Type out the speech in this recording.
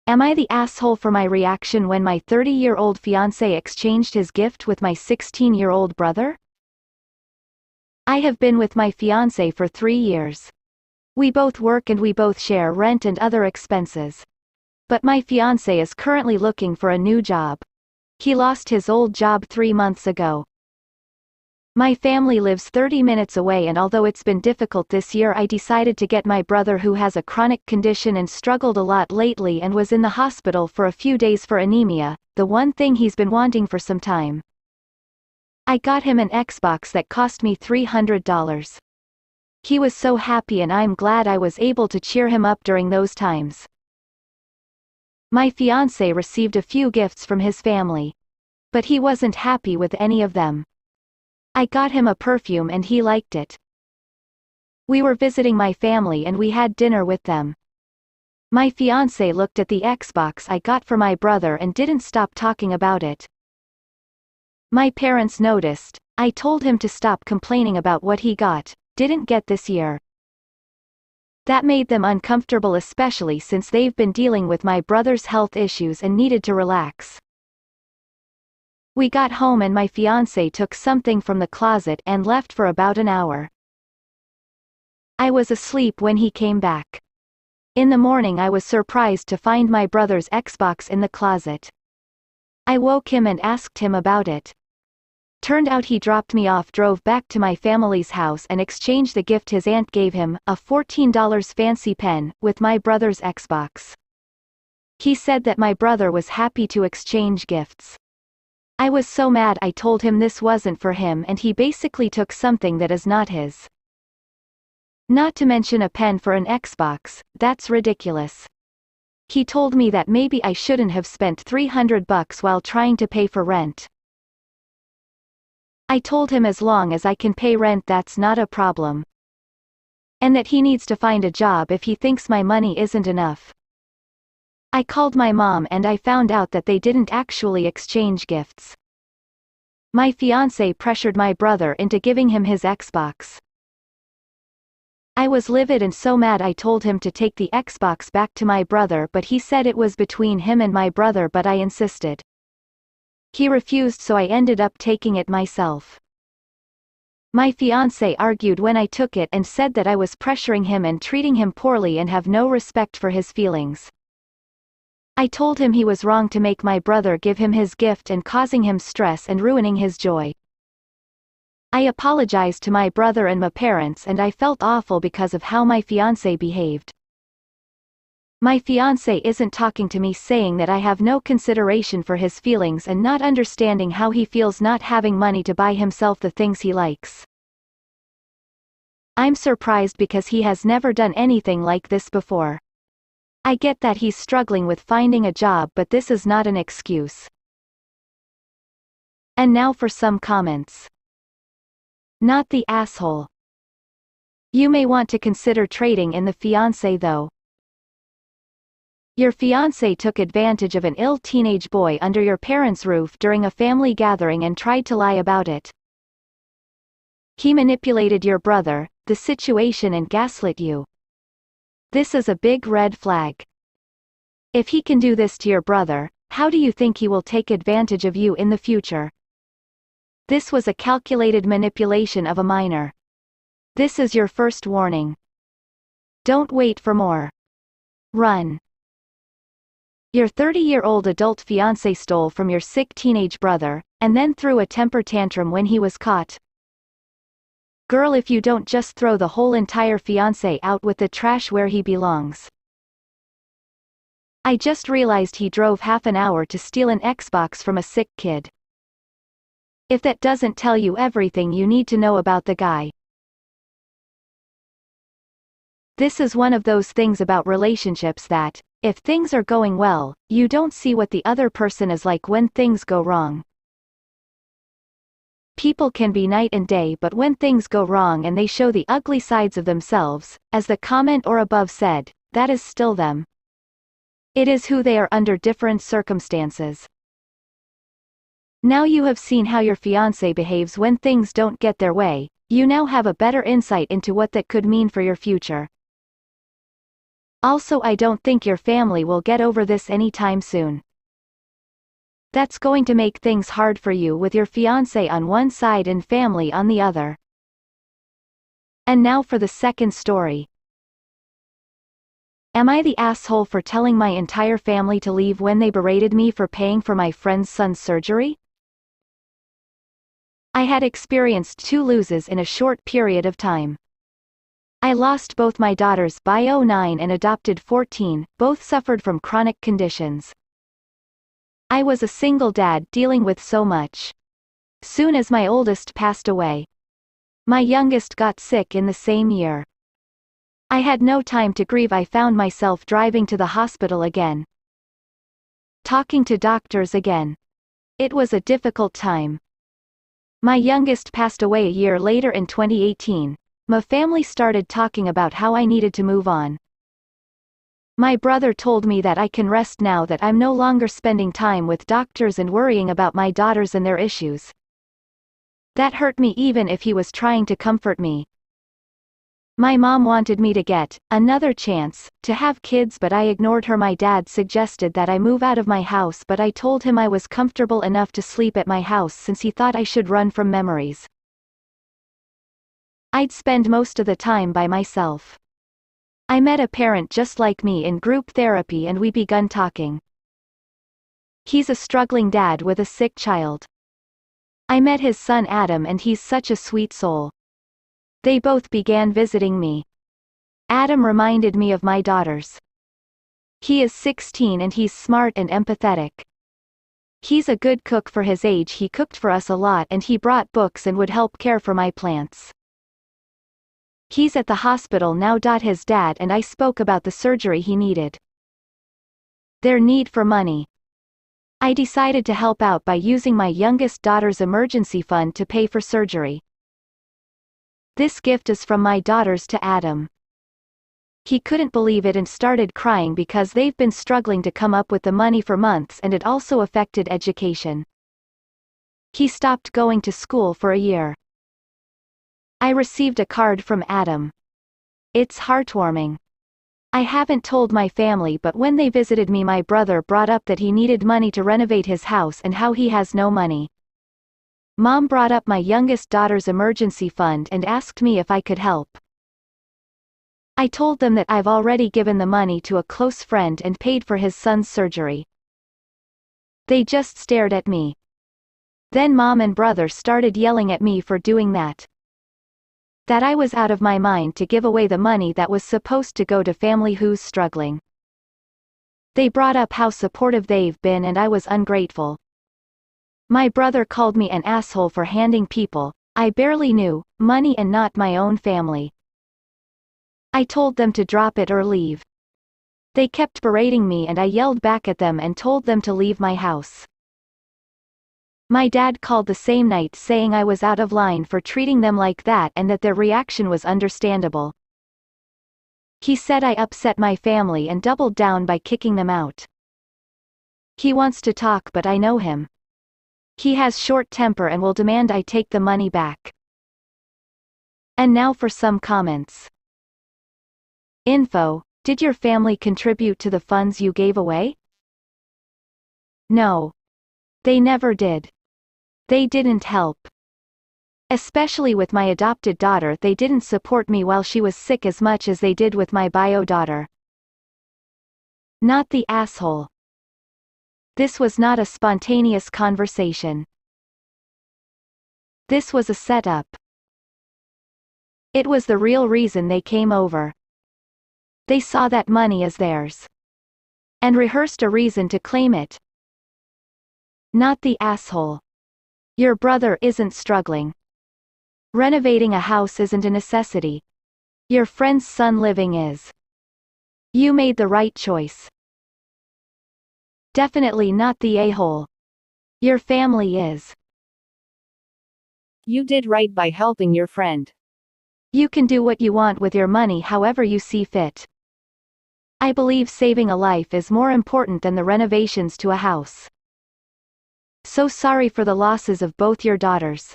Am I the asshole for my reaction when my 30-year-old fiance exchanged his gift with my 16-year-old brother? I have been with my fiance for 3 years. We both work and we both share rent and other expenses. But my fiance is currently looking for a new job. He lost his old job 3 months ago. My family lives 30 minutes away, and although it's been difficult this year, I decided to get my brother, who has a chronic condition and struggled a lot lately and was in the hospital for a few days for anemia, the one thing he's been wanting for some time. I got him an Xbox that cost me $300. He was so happy, and I'm glad I was able to cheer him up during those times. My fiancé received a few gifts from his family. But he wasn't happy with any of them. I got him a perfume and he liked it. We were visiting my family and we had dinner with them. My fiancé looked at the Xbox I got for my brother and didn't stop talking about it. My parents noticed. I told him to stop complaining about what he didn't get this year. That made them uncomfortable, especially since they've been dealing with my brother's health issues and needed to relax. We got home and my fiancé took something from the closet and left for about an hour. I was asleep when he came back. In the morning I was surprised to find my brother's Xbox in the closet. I woke him and asked him about it. Turned out he dropped me off, drove back to my family's house and exchanged the gift his aunt gave him, a $14 fancy pen, with my brother's Xbox. He said that my brother was happy to exchange gifts. I was so mad. I told him this wasn't for him and he basically took something that is not his. Not to mention a pen for an Xbox, that's ridiculous. He told me that maybe I shouldn't have spent $300 while trying to pay for rent. I told him as long as I can pay rent that's not a problem. And that he needs to find a job if he thinks my money isn't enough. I called my mom and I found out that they didn't actually exchange gifts. My fiancé pressured my brother into giving him his Xbox. I was livid and so mad I told him to take the Xbox back to my brother, but he said it was between him and my brother, but I insisted. He refused, so I ended up taking it myself. My fiancé argued when I took it and said that I was pressuring him and treating him poorly and have no respect for his feelings. I told him he was wrong to make my brother give him his gift and causing him stress and ruining his joy. I apologized to my brother and my parents and I felt awful because of how my fiancé behaved. My fiancé isn't talking to me, saying that I have no consideration for his feelings and not understanding how he feels not having money to buy himself the things he likes. I'm surprised because he has never done anything like this before. I get that he's struggling with finding a job, but this is not an excuse. And now for some comments. Not the asshole. You may want to consider trading in the fiancé though. Your fiancé took advantage of an ill teenage boy under your parents' roof during a family gathering and tried to lie about it. He manipulated your brother, the situation, and gaslit you. This is a big red flag. If he can do this to your brother, how do you think he will take advantage of you in the future? This was a calculated manipulation of a minor. This is your first warning. Don't wait for more. Run. Your 30-year-old adult fiancé stole from your sick teenage brother, and then threw a temper tantrum when he was caught. Girl, if you don't just throw the whole entire fiancé out with the trash where he belongs. I just realized he drove half an hour to steal an Xbox from a sick kid. If that doesn't tell you everything you need to know about the guy. This is one of those things about relationships that, if things are going well, you don't see what the other person is like when things go wrong. People can be night and day, but when things go wrong and they show the ugly sides of themselves, as the comment or above said, that is still them. It is who they are under different circumstances. Now you have seen how your fiancé behaves when things don't get their way, you now have a better insight into what that could mean for your future. Also, I don't think your family will get over this anytime soon. That's going to make things hard for you with your fiancé on one side and family on the other. And now for the second story. Am I the asshole for telling my entire family to leave when they berated me for paying for my friend's son's surgery? I had experienced 2 losses in a short period of time. I lost both my daughters by 09 and adopted 14, both suffered from chronic conditions. I was a single dad dealing with so much. Soon as my oldest passed away, my youngest got sick in the same year. I had no time to grieve. I found myself driving to the hospital again, talking to doctors again. It was a difficult time. My youngest passed away a year later in 2018. My family started talking about how I needed to move on. My brother told me that I can rest now, that I'm no longer spending time with doctors and worrying about my daughters and their issues. That hurt me even if he was trying to comfort me. My mom wanted me to get another chance to have kids, but I ignored her. My dad suggested that I move out of my house, but I told him I was comfortable enough to sleep at my house since he thought I should run from memories. I'd spend most of the time by myself. I met a parent just like me in group therapy and we begun talking. He's a struggling dad with a sick child. I met his son Adam and he's such a sweet soul. They both began visiting me. Adam reminded me of my daughters. He is 16 and he's smart and empathetic. He's a good cook for his age. He cooked for us a lot and he brought books and would help care for my plants. He's at the hospital now. His dad and I spoke about the surgery he needed. Their need for money. I decided to help out by using my youngest daughter's emergency fund to pay for surgery. This gift is from my daughters to Adam. He couldn't believe it and started crying because they've been struggling to come up with the money for months and it also affected education. He stopped going to school for a year. I received a card from Adam. It's heartwarming. I haven't told my family, but when they visited me, my brother brought up that he needed money to renovate his house and how he has no money. Mom brought up my youngest daughter's emergency fund and asked me if I could help. I told them that I've already given the money to a close friend and paid for his son's surgery. They just stared at me. Then Mom and brother started yelling at me for doing that. That I was out of my mind to give away the money that was supposed to go to family who's struggling. They brought up how supportive they've been and I was ungrateful. My brother called me an asshole for handing people I barely knew money and not my own family. I told them to drop it or leave. They kept berating me and I yelled back at them and told them to leave my house. My dad called the same night saying I was out of line for treating them like that and that their reaction was understandable. He said I upset my family and doubled down by kicking them out. He wants to talk, but I know him. He has short temper and will demand I take the money back. And now for some comments. Info: did your family contribute to the funds you gave away? No. They never did. They didn't help. Especially with my adopted daughter, they didn't support me while she was sick as much as they did with my bio daughter. Not the asshole. This was not a spontaneous conversation. This was a setup. It was the real reason they came over. They saw that money is theirs. And rehearsed a reason to claim it. Not the asshole. Your brother isn't struggling. Renovating a house isn't a necessity. Your friend's son living is. You made the right choice. Definitely not the a-hole. Your family is. You did right by helping your friend. You can do what you want with your money however you see fit. I believe saving a life is more important than the renovations to a house. So sorry for the losses of both your daughters.